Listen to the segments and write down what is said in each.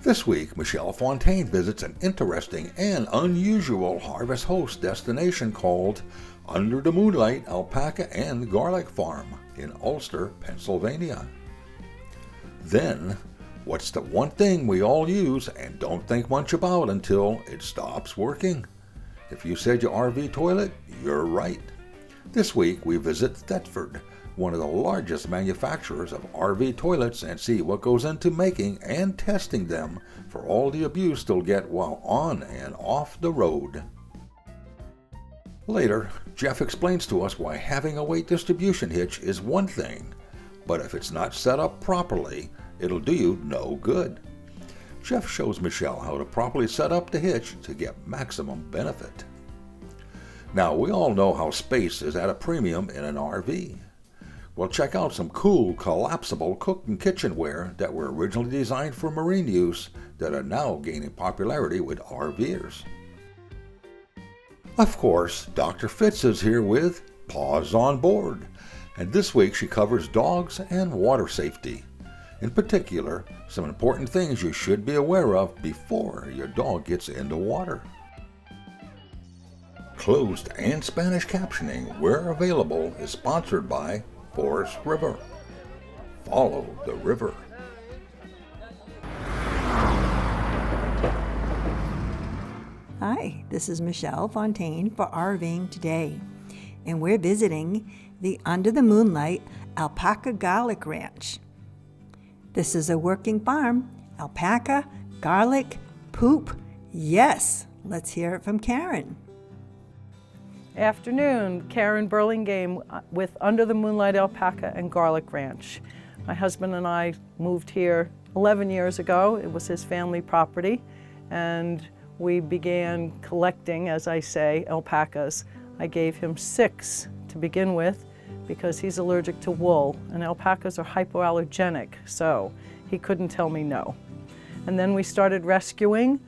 This week, Michelle Fontaine visits an interesting and unusual harvest host destination called Under the Moonlite Alpaca and Garlic Farm in Ulster, Pennsylvania. Then, what's the one thing we all use and don't think much about until it stops working? If you said your RV toilet, you're right. This week, we visit Thetford, one of the largest manufacturers of RV toilets, and see what goes into making and testing them for all the abuse they'll get while on and off the road. Later, Jeff explains to us why having a weight distribution hitch is one thing, but if it's not set up properly, it'll do you no good. Jeff shows Michelle how to properly set up the hitch to get maximum benefit. Now, we all know how space is at a premium in an RV. Well, check out some cool collapsible cook and kitchenware that were originally designed for marine use that are now gaining popularity with RVers. Of course, Dr. Fitz is here with Paws on Board, and this week she covers dogs and water safety. In particular, some important things you should be aware of before your dog gets in the water. Closed and Spanish captioning, where available, is sponsored by Forest River. Follow the river. Hi, this is Michelle Fontaine for RVing Today, and we're visiting the Under the Moonlite Alpaca Garlic Ranch. This is a working farm. Alpaca, garlic, poop. Yes, let's hear it from Karen. Afternoon, Karen Burlingame with Under the Moonlite Alpaca and Garlic Ranch. My husband and I moved here 11 years ago. It was his family property, and we began collecting, as I say, alpacas. I gave him 6 to begin with because he's allergic to wool, and alpacas are hypoallergenic, so he couldn't tell me no. And then we started rescuing.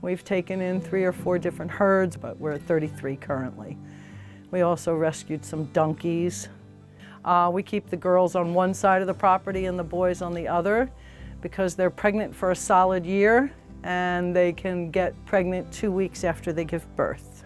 We've taken in 3 or 4 different herds, but we're at 33 currently. We also rescued some donkeys. We keep the girls on one side of the property and the boys on the other because they're pregnant for a solid year and they can get pregnant 2 weeks after they give birth.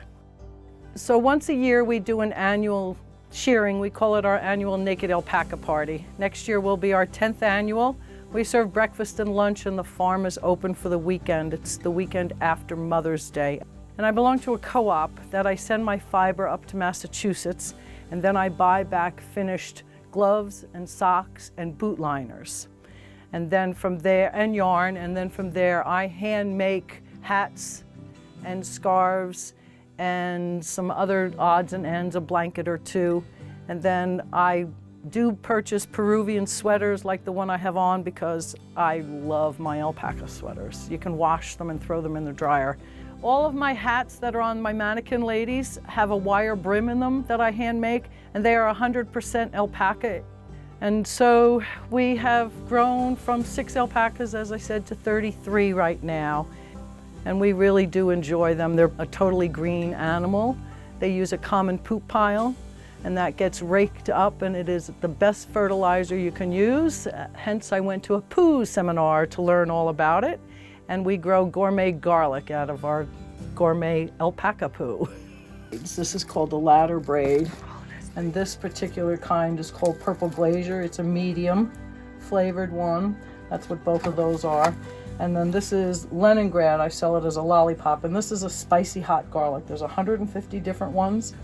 So once a year we do an annual shearing. We call it our annual Naked Alpaca Party. Next year will be our 10th annual. We serve breakfast and lunch and the farm is open for the weekend. It's the weekend after Mother's Day. And I belong to a co-op that I send my fiber up to Massachusetts, and then I buy back finished gloves and socks and boot liners. And then from there, and yarn, and then from there I hand make hats and scarves and some other odds and ends, a blanket or 2. And then I do purchase Peruvian sweaters like the one I have on because I love my alpaca sweaters. You can wash them and throw them in the dryer. All of my hats that are on my mannequin ladies have a wire brim in them that I hand make, and they are 100% alpaca. And so we have grown from 6 alpacas, as I said, to 33 right now. And we really do enjoy them. They're a totally green animal. They use a common poop pile, and that gets raked up, and it is the best fertilizer you can use. Hence, I went to a Paws seminar to learn all about it. And we grow gourmet garlic out of our gourmet alpaca poo. This is called the ladder braid, and this particular kind is called purple glazier. It's a medium flavored one. That's what both of those are. And then this is Leningrad. I sell it as a lollipop, and this is a spicy hot garlic. There's 150 different ones,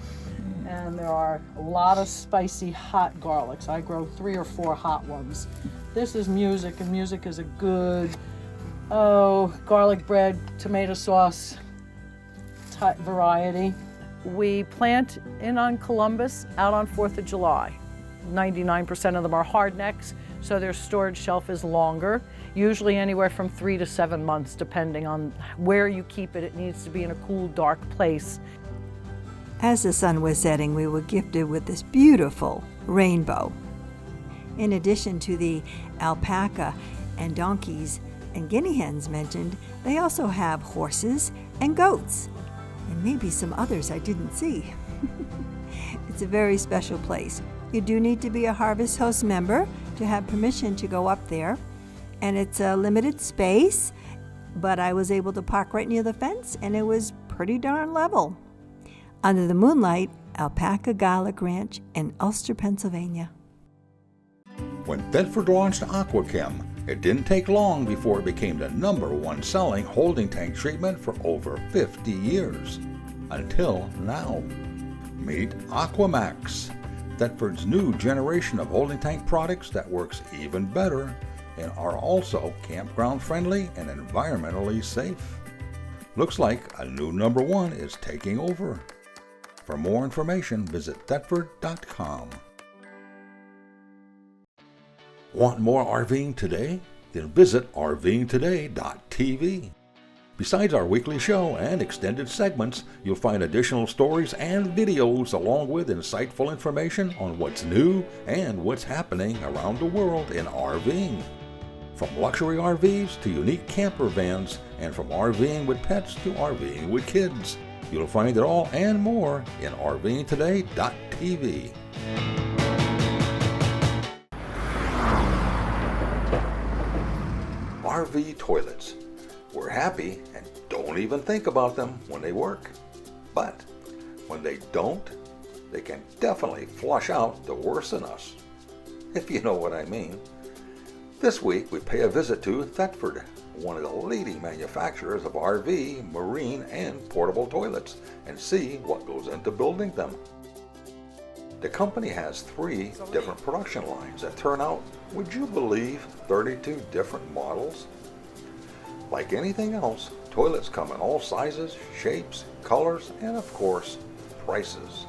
and there are a lot of spicy hot garlics. I grow 3 or 4 hot ones. This is music, and music is a good garlic bread, tomato sauce type variety. We plant in on Columbus, out on 4th of July. 99% of them are hardnecks, so their storage shelf is longer, usually anywhere from 3 to 7 months, depending on where you keep it. It needs to be in a cool, dark place. As the sun was setting, we were gifted with this beautiful rainbow. In addition to the alpaca and donkeys and guinea hens mentioned, they also have horses and goats, and maybe some others I didn't see. It's a very special place. You do need to be a Harvest Host member to have permission to go up there, and it's a limited space, but I was able to park right near the fence and it was pretty darn level. Under the Moonlite Alpaca Garlic Ranch in Ulster, Pennsylvania. When Thetford launched AquaChem, it didn't take long before it became the #1 selling holding tank treatment for over 50 years. Until now. Meet AquaMax, Thetford's new generation of holding tank products that works even better and are also campground friendly and environmentally safe. Looks like a new #1 is taking over. For more information, visit Thetford.com. Want more RVing today? Then visit RVingtoday.tv. Besides our weekly show and extended segments, you'll find additional stories and videos along with insightful information on what's new and what's happening around the world in RVing. From luxury RVs to unique camper vans, and from RVing with pets to RVing with kids. You'll find it all and more in RVingtoday.tv. RV toilets. We're happy and don't even think about them when they work. But when they don't, they can definitely flush out the worst in us, if you know what I mean. This week we pay a visit to Thetford, one of the leading manufacturers of RV, marine, and portable toilets, and see what goes into building them. The company has 3 different production lines that turn out, would you believe, 32 different models? Like anything else, toilets come in all sizes, shapes, colors, and of course, prices.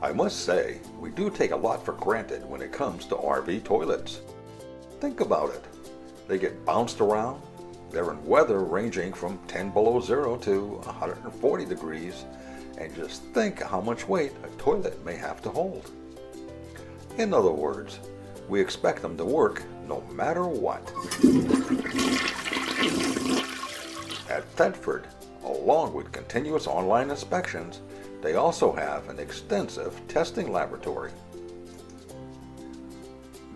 I must say, we do take a lot for granted when it comes to RV toilets. Think about it. They get bounced around. They're in weather ranging from 10 below zero to 140 degrees, and just think how much weight a toilet may have to hold. In other words, we expect them to work no matter what. At Thetford, along with continuous online inspections, they also have an extensive testing laboratory.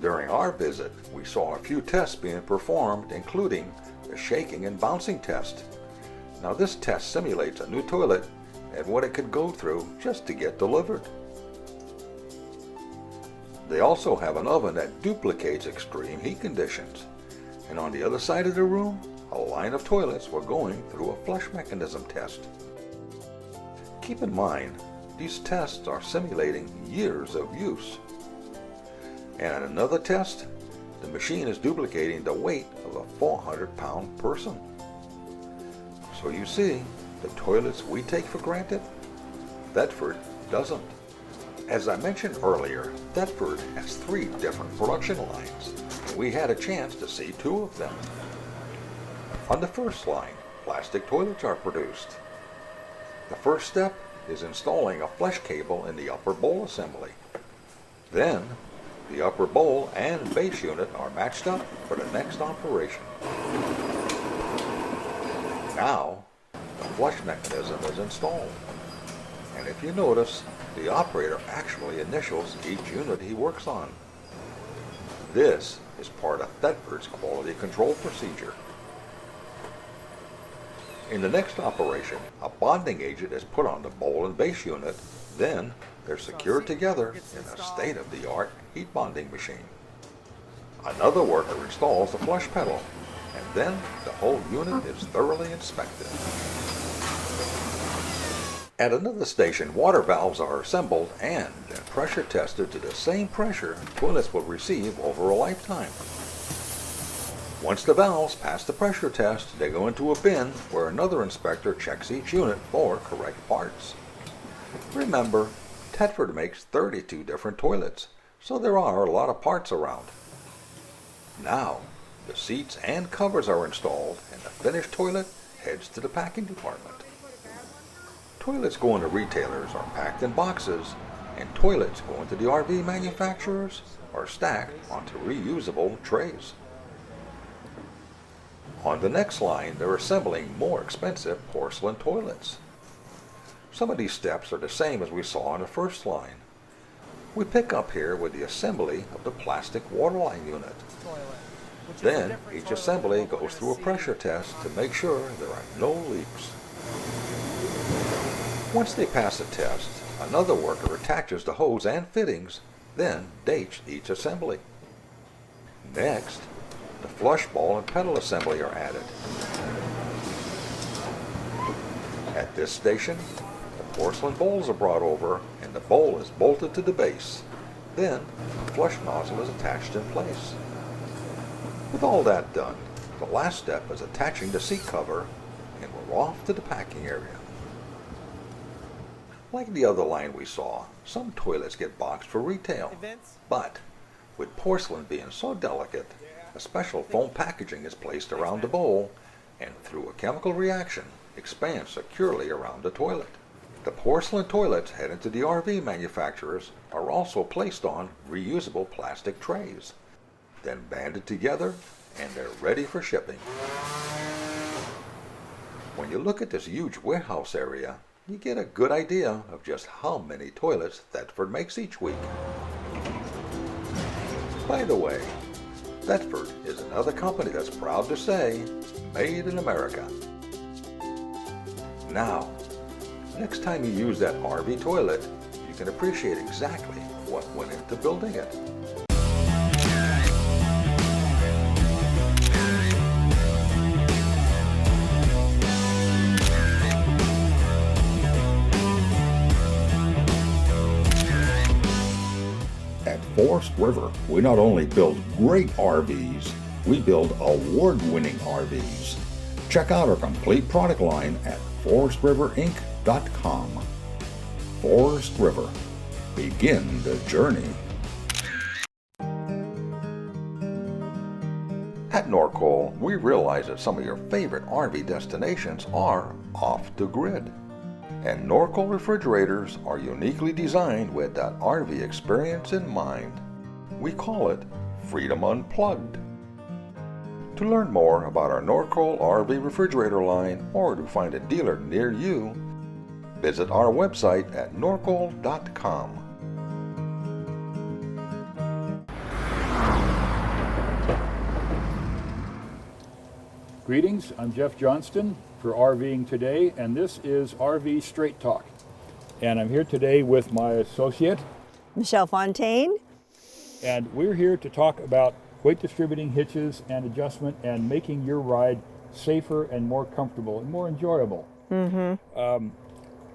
During our visit, we saw a few tests being performed, including the shaking and bouncing test. Now this test simulates a new toilet and what it could go through just to get delivered. They also have an oven that duplicates extreme heat conditions. And on the other side of the room, a line of toilets were going through a flush mechanism test. Keep in mind, these tests are simulating years of use. And in another test, the machine is duplicating the weight of a 400-pound person. So you see, the toilets we take for granted, Thetford doesn't. As I mentioned earlier, Thetford has 3 different production lines, and we had a chance to see 2 of them. On the first line, plastic toilets are produced. The first step is installing a flesh cable in the upper bowl assembly. Then, the upper bowl and base unit are matched up for the next operation. Now, the flush mechanism is installed. And if you notice, the operator actually initials each unit he works on. This is part of Thetford's quality control procedure. In the next operation, a bonding agent is put on the bowl and base unit. Then they're secured together in a state-of-the-art heat bonding machine. Another worker installs the flush pedal, and then the whole unit is thoroughly inspected. At another station, water valves are assembled and then pressure tested to the same pressure toilets will receive over a lifetime. Once the valves pass the pressure test, they go into a bin where another inspector checks each unit for correct parts. Remember, Thetford makes 32 different toilets, so there are a lot of parts around. Now, the seats and covers are installed and the finished toilet heads to the packing department. Toilets going to retailers are packed in boxes, and toilets going to the RV manufacturers are stacked onto reusable trays. On the next line, they're assembling more expensive porcelain toilets. Some of these steps are the same as we saw on the first line. We pick up here with the assembly of the plastic waterline unit. Then each assembly goes through a pressure test to make sure there are no leaks. Once they pass the test, another worker attaches the hose and fittings, then dates each assembly. Next, the flush ball and pedal assembly are added. At this station, the porcelain bowls are brought over and the bowl is bolted to the base. Then, the flush nozzle is attached in place. With all that done, the last step is attaching the seat cover and we're off to the packing area. Like the other line we saw, some toilets get boxed for retail, but with porcelain being so delicate, a special foam packaging is placed around the bowl and through a chemical reaction, expands securely around the toilet. The porcelain toilets headed to the RV manufacturers are also placed on reusable plastic trays, then banded together and they're ready for shipping. When you look at this huge warehouse area, you get a good idea of just how many toilets Thetford makes each week. By the way, Thetford is another company that's proud to say, made in America. Now, next time you use that RV toilet, you can appreciate exactly what went into building it. At Forest River, we not only build great RVs, we build award-winning RVs. Check out our complete product line at forestriverinc.com. Forest River. Begin the journey. At Norcol, we realize that some of your favorite RV destinations are off the grid. And Norcol refrigerators are uniquely designed with that RV experience in mind. We call it Freedom Unplugged. To learn more about our Norcol RV refrigerator line or to find a dealer near you, visit our website at norcol.com. Greetings, I'm Jeff Johnston for RVing Today, and this is RV Straight Talk. And I'm here today with my associate, Michelle Fontaine. and we're here to talk about weight distributing hitches and adjustment and making your ride safer and more comfortable and more enjoyable.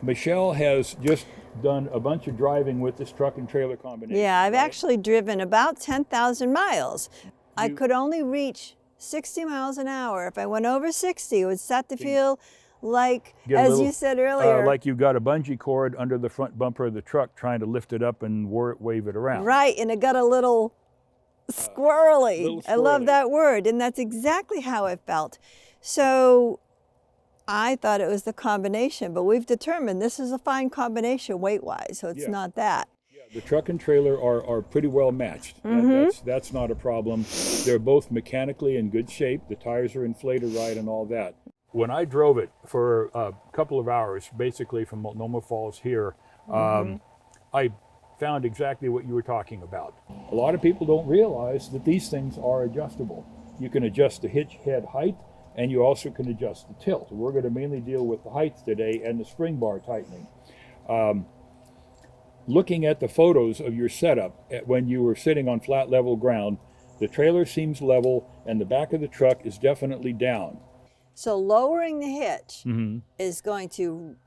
Michelle has just done a bunch of driving with this truck and trailer combination. Yeah, I've right? actually driven about 10,000 miles. I could only reach 60 miles an hour. If I went over 60, it would start to feel like, Get a as little, you said earlier, like you've got a bungee cord under the front bumper of the truck trying to lift it up and wave it around. right, and it got a little squirrely. little I love squirrely. that word, and that's exactly how it felt. So I thought it was the combination, but we've determined this is a fine combination weight-wise, so it's Yeah. not that. The truck and trailer are pretty well matched. That's not a problem. They're both mechanically in good shape. The tires are inflated right and all that. When I drove it for a couple of hours, basically from Multnomah Falls here, I found exactly what you were talking about. A lot of people don't realize that these things are adjustable. You can adjust the hitch head height, and you also can adjust the tilt. We're going to mainly deal with the height today and the spring bar tightening. Looking at the photos of your setup when you were sitting on flat level ground, the trailer seems level and the back of the truck is definitely down. So lowering the hitch is going to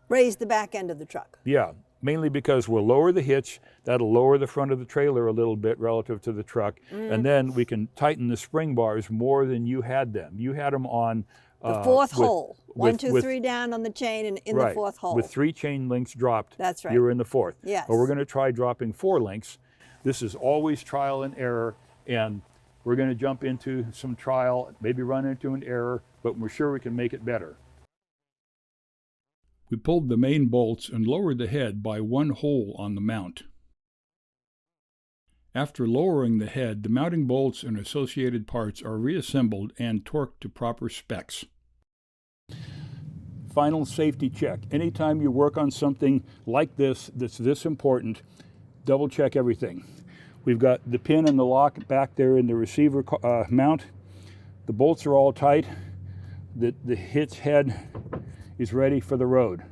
raise the back end of the truck. Yeah, mainly because we'll lower the hitch. That'll lower the front of the trailer a little bit relative to the truck. And then we can tighten the spring bars more than you had them. You had them on The fourth hole. One, with- two, with- three down on the chain and in right, the fourth hole. with 3 chain links dropped. That's right. You're in the 4th. Yes. But we're going to try dropping 4 links. This is always trial and error, and we're going to jump into some trial, maybe run into an error, but we're sure we can make it better. We pulled the main bolts and lowered the head by 1 hole on the mount. After lowering the head, the mounting bolts and associated parts are reassembled and torqued to proper specs. Final safety check. Anytime you work on something like this, that's this important, double check everything. We've got the pin and the lock back there in the receiver mount. The bolts are all tight. The hitch head is ready for the road.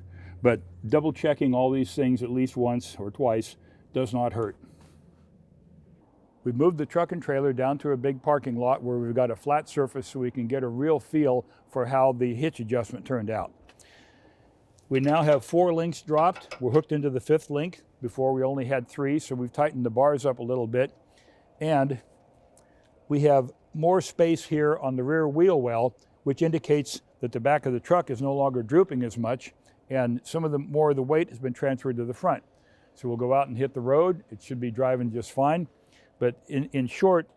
But double checking all these things at least once or twice does not hurt. We've moved the truck and trailer down to a big parking lot where we've got a flat surface so we can get a real feel for how the hitch adjustment turned out. We now have 4 links dropped. We're hooked into the 5th link. Before we only had 3, so we've tightened the bars up a little bit. And we have more space here on the rear wheel well, which indicates that the back of the truck is no longer drooping as much, and some of the more of the weight has been transferred to the front. So we'll go out and hit the road. It should be driving just fine. But in short,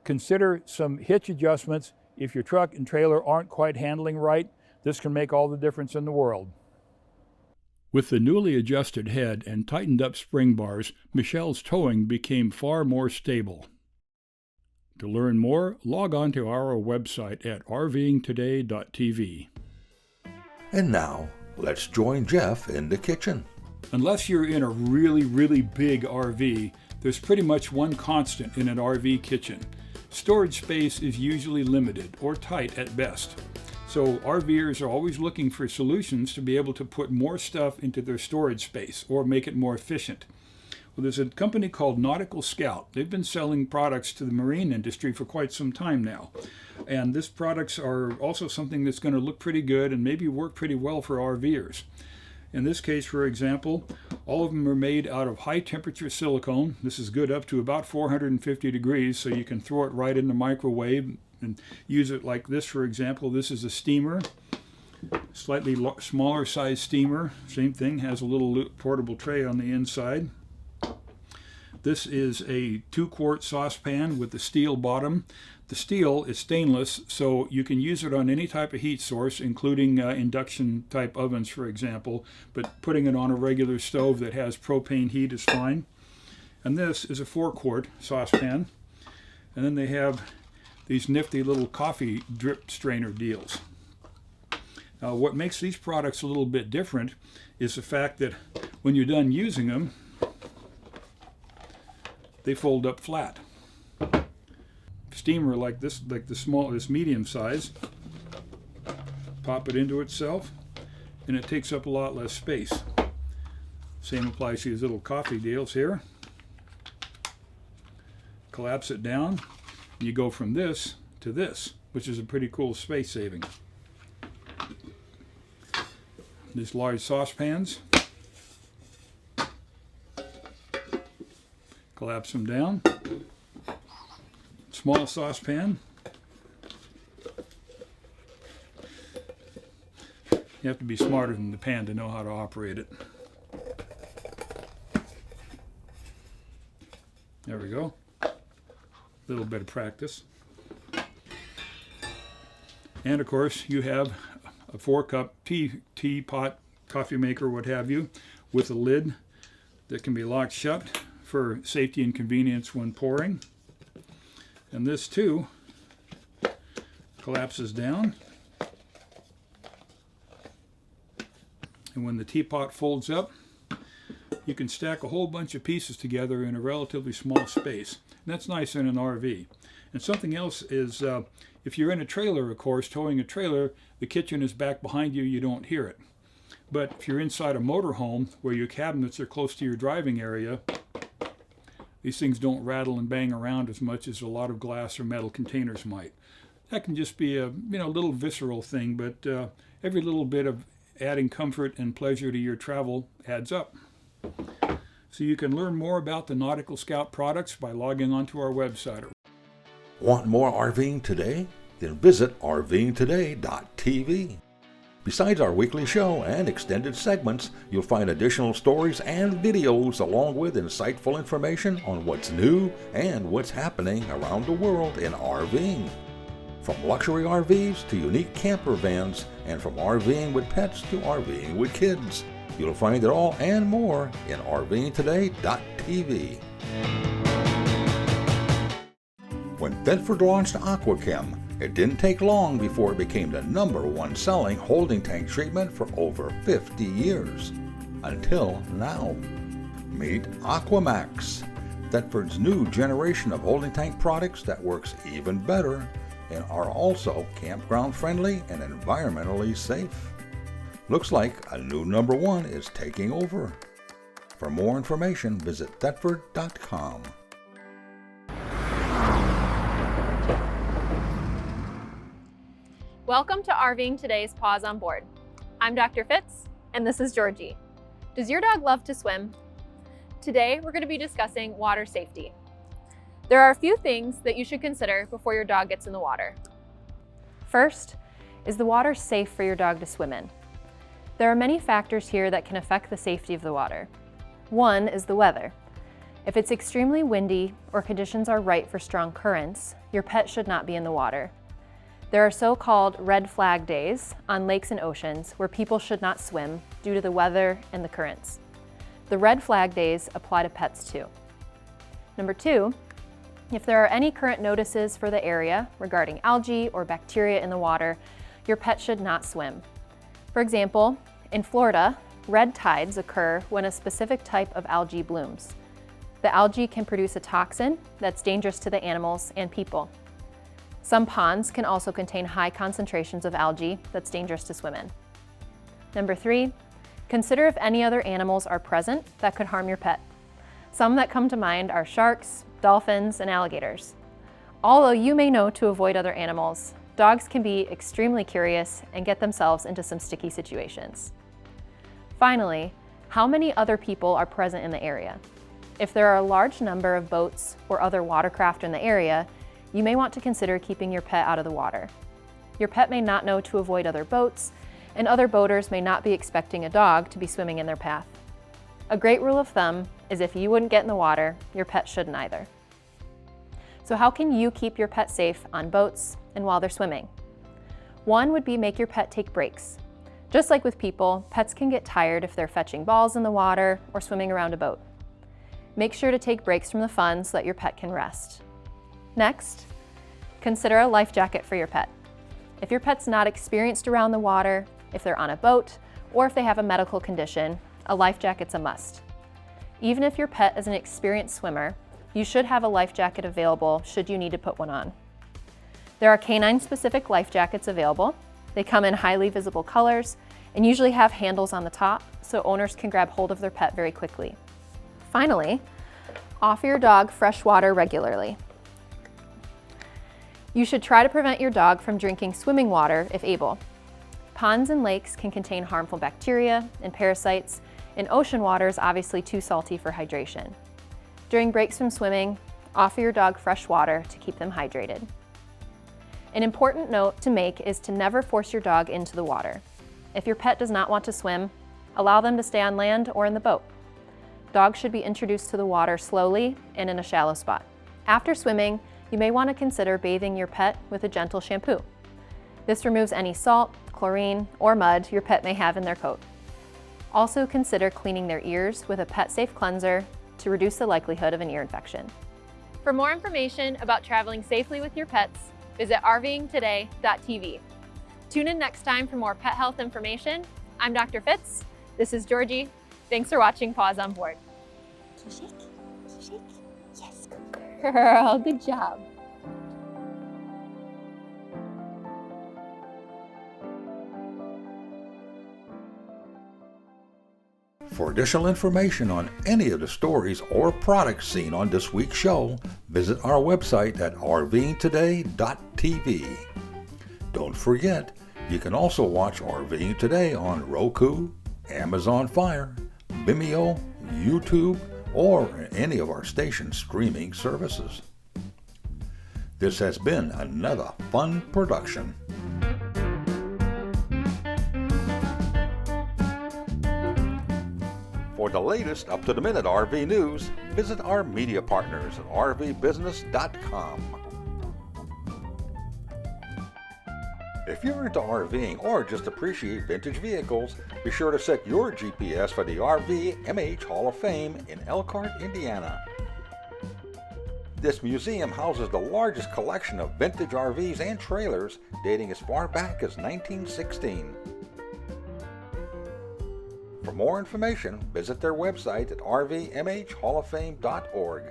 consider some hitch adjustments. If your truck and trailer aren't quite handling right, this can make all the difference in the world. With the newly adjusted head and tightened up spring bars, Michelle's towing became far more stable. To learn more, log on to our website at rvingtoday.tv. And now, let's join Jeff in the kitchen. Unless you're in a really big RV, there's pretty much one constant in an RV kitchen. Storage space is usually limited or tight at best. So RVers are always looking for solutions to be able to put more stuff into their storage space or make it more efficient. Well, there's a company called Nautical Scout. They've been selling products to the marine industry for quite some time now. And these products are also something that's going to look pretty good and maybe work pretty well for RVers. In this case, for example, all of them are made out of high temperature silicone. This is good up to about 450 degrees, so you can throw it right in the microwave and use it like this, for example. This is a steamer, slightly smaller size steamer. Same thing, has a little portable tray on the inside. This is a 2-quart saucepan with a steel bottom. The steel is stainless, so you can use it on any type of heat source, including induction type ovens, for example, but putting it on a regular stove that has propane heat is fine. And this is a 4-quart saucepan. And then they have these nifty little coffee drip strainer deals. Now, what makes these products a little bit different is the fact that when you're done using them, they fold up flat. Steamer like this, like this medium size, pop it into itself, and it takes up a lot less space. Same applies to these little coffee deals here. Collapse it down, and you go from this to this, which is a pretty cool space saving. These large saucepans, collapse them down. Small saucepan. You have to be smarter than the pan to know how to operate it. There we go. A little bit of practice. And of course, you have a 4-cup teapot, coffee maker, what have you, with a lid that can be locked shut for safety and convenience when pouring. And this too collapses down. And when the teapot folds up, you can stack a whole bunch of pieces together in a relatively small space. And that's nice in an RV. And something else is, if you're in a trailer, of course, towing a trailer, the kitchen is back behind you, you don't hear it. But if you're inside a motorhome where your cabinets are close to your driving area, these things don't rattle and bang around as much as a lot of glass or metal containers might. That can just be a little visceral thing, but every little bit of adding comfort and pleasure to your travel adds up. So you can learn more about the Nautical Scout products by logging onto our website. Want more RVing today? Then visit rvingtoday.tv. Besides our weekly show and extended segments, you'll find additional stories and videos along with insightful information on what's new and what's happening around the world in RVing. From luxury RVs to unique camper vans, and from RVing with pets to RVing with kids. You'll find it all and more in rvingtoday.tv. When Thetford launched AquaChem, it didn't take long before it became the #1 selling holding tank treatment for over 50 years. Until now. Meet AquaMax, Thetford's new generation of holding tank products that works even better and are also campground friendly and environmentally safe. Looks like a new number one is taking over. For more information, visit Thetford.com. Welcome to RVing Today's Paws on Board. I'm Dr. Fitz, and this is Georgie. Does your dog love to swim? Today, we're going to be discussing water safety. There are a few things that you should consider before your dog gets in the water. First, is the water safe for your dog to swim in? There are many factors here that can affect the safety of the water. One is the weather. If it's extremely windy or conditions are right for strong currents, your pet should not be in the water. There are so-called red flag days on lakes and oceans where people should not swim due to the weather and the currents. The red flag days apply to pets too. Number two, if there are any current notices for the area regarding algae or bacteria in the water, your pet should not swim. For example, in Florida, red tides occur when a specific type of algae blooms. The algae can produce a toxin that's dangerous to the animals and people. Some ponds can also contain high concentrations of algae that's dangerous to swim in. Number three, consider if any other animals are present that could harm your pet. Some that come to mind are sharks, dolphins, and alligators. Although you may know to avoid other animals, dogs can be extremely curious and get themselves into some sticky situations. Finally, how many other people are present in the area? If there are a large number of boats or other watercraft in the area, you may want to consider keeping your pet out of the water. Your pet may not know to avoid other boats, and other boaters may not be expecting a dog to be swimming in their path. A great rule of thumb is if you wouldn't get in the water, your pet shouldn't either. So how can you keep your pet safe on boats and while they're swimming? One would be make your pet take breaks. Just like with people, pets can get tired if they're fetching balls in the water or swimming around a boat. Make sure to take breaks from the fun so that your pet can rest. Next, consider a life jacket for your pet. If your pet's not experienced around the water, if they're on a boat, or if they have a medical condition, a life jacket's a must. Even if your pet is an experienced swimmer, you should have a life jacket available should you need to put one on. There are canine-specific life jackets available. They come in highly visible colors and usually have handles on the top so owners can grab hold of their pet very quickly. Finally, offer your dog fresh water regularly. You should try to prevent your dog from drinking swimming water if able. Ponds and lakes can contain harmful bacteria and parasites, and ocean water is obviously too salty for hydration. During breaks from swimming, offer your dog fresh water to keep them hydrated. An important note to make is to never force your dog into the water. If your pet does not want to swim, allow them to stay on land or in the boat. Dogs should be introduced to the water slowly and in a shallow spot. After swimming, you may want to consider bathing your pet with a gentle shampoo. This removes any salt, chlorine, or mud your pet may have in their coat. Also consider cleaning their ears with a pet-safe cleanser to reduce the likelihood of an ear infection. For more information about traveling safely with your pets, visit RVingtoday.tv. Tune in next time for more pet health information. I'm Dr. Fitz. This is Georgie. Thanks for watching Paws on Board. Shake, shake. Yes, good girl. Good job. For additional information on any of the stories or products seen on this week's show, visit our website at RVingtoday.tv. Don't forget, you can also watch RVing Today on Roku, Amazon Fire, Vimeo, YouTube, or any of our station streaming services. This has been another fun production. For the latest up-to-the-minute RV news, visit our media partners at rvbusiness.com. If you're into RVing or just appreciate vintage vehicles, be sure to set your GPS for the RVMH Hall of Fame in Elkhart, Indiana. This museum houses the largest collection of vintage RVs and trailers dating as far back as 1916. For more information, visit their website at rvmhhalloffame.org.